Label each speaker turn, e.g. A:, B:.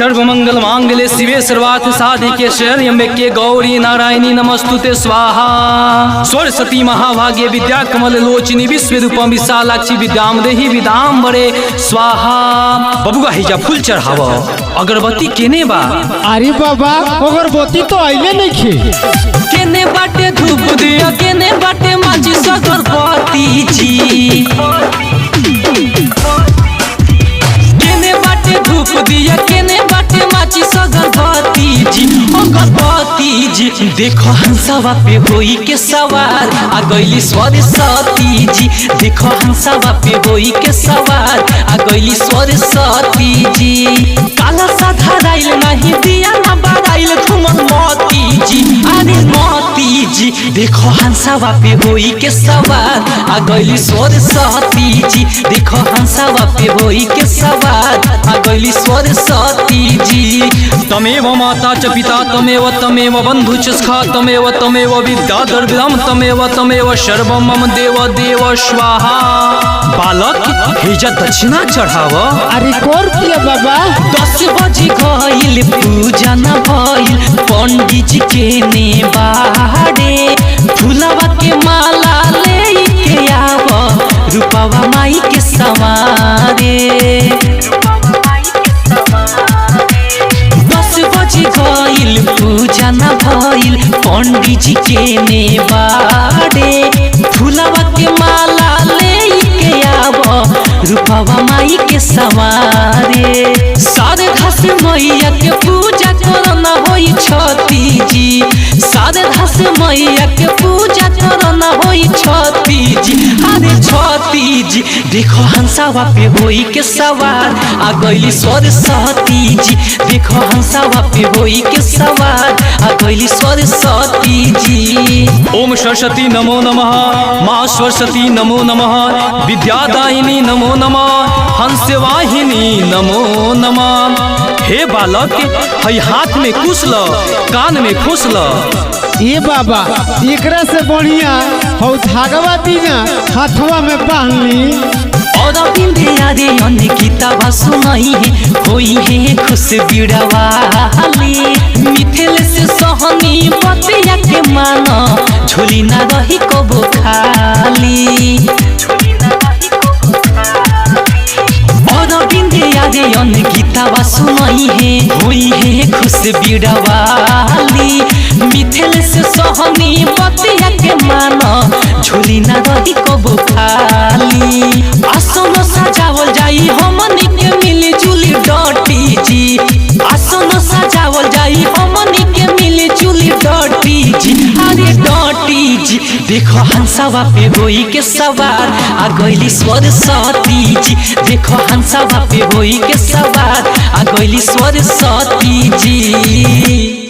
A: सर्वमंगल मांगल्ये शिवे सर्वार्थ साधिके शरण्ये गौरी नारायणी नमस्तुते स्वाहा। सरस्वती महाभागे विद्या कमल लोचनी विश्वरूपम विशालाक्षी विद्यामदेहि विदाम्बरे स्वाहा। बबुआ हिजा फूल चढ़ाव अगरबत्ती केने बा।
B: अरे बाबा अगरबत्ती तो आइले नहीं
A: केने बाटे धूप दिया केने बाटे माचिस अगरबत्ती जी। केने बाटे धूप दिया केने बाटे माचिस अगरबत्ती जी। अगरबत्ती जी देखो हंसवा पे होई के सवार आ गईली सरस्वती जी। देखो हंसवा पे होई के सवार आ गईली सरस्वती जी। काला सा धराइल नहीं दिया ना बाराइल झूमन मोती जी। अरे मोती जी देखो हंसवा पे होई के सवार आ गईली सरस्वती जी। देखो हंसवा पे होई के सवार आ गईली सरस्वती जी। तमेव माता च पिता तमेव बंधु च सखा तमेव विद्याधर विद्याम तमेव सर्वं मम देव देव स्वाहा। बालक हिजा दक्षिणा चढ़ाव।
B: अरे कौन किया बाबा
A: 10 बजे गईल पूजा न भइल पंडित जी के ने बाड़े। फूलवा के माला ले के आव रूपवा माई के सवारे। 10 बजे गईल पूजा न भइल पंडित जी के ने बाड़े। फूलवा के माला ले के आव रूपवा माई के सवारे। सारे घास मैया के पूजा करना होई छती जी। सारे घास मैया के पूजा करना होई छती जी। अरे छती जी देखो हंसवा पे होई के सवार आ गईली सरस्वती जी। देखो हंसवा पे होई के सवार आ गईली सरस्वती जी। ओम सरस्वती नमो नमः माँ सरस्वती नमो नमः विद्यादायिनी नमो नमः हंसवाहिनी नमो नमः। हे बालक हई हाथ में कुछ ल कान में खुश ल।
B: ये बाबा एकरा से बढ़िया हो धागवा दीना हाथवा में बांध ली।
A: और बिंदिया रे अन्य किताबा सुनाई है होई है खुश बिड़वाली। मिथिल से सहनी बतिया के माना झोली ना रही कबो खाली। और बिंदिया रे अन्य किताबा सुनाई है होई है खुश बिड़वाली। मिथिल से सहनी बतिया के माना झोली ना रही कबो खाली। आसन सजावल जाई हमनी के मिली जुली डटी जी। आसन सजावल जाई हमनी के मिली जुली डटी जी। अरे डटी जी देखो हंसवा पे होई के सवार आ गईली सरस्वती जी। देखो हंसवा पे होई के सवार आ गईली सरस्वती जी।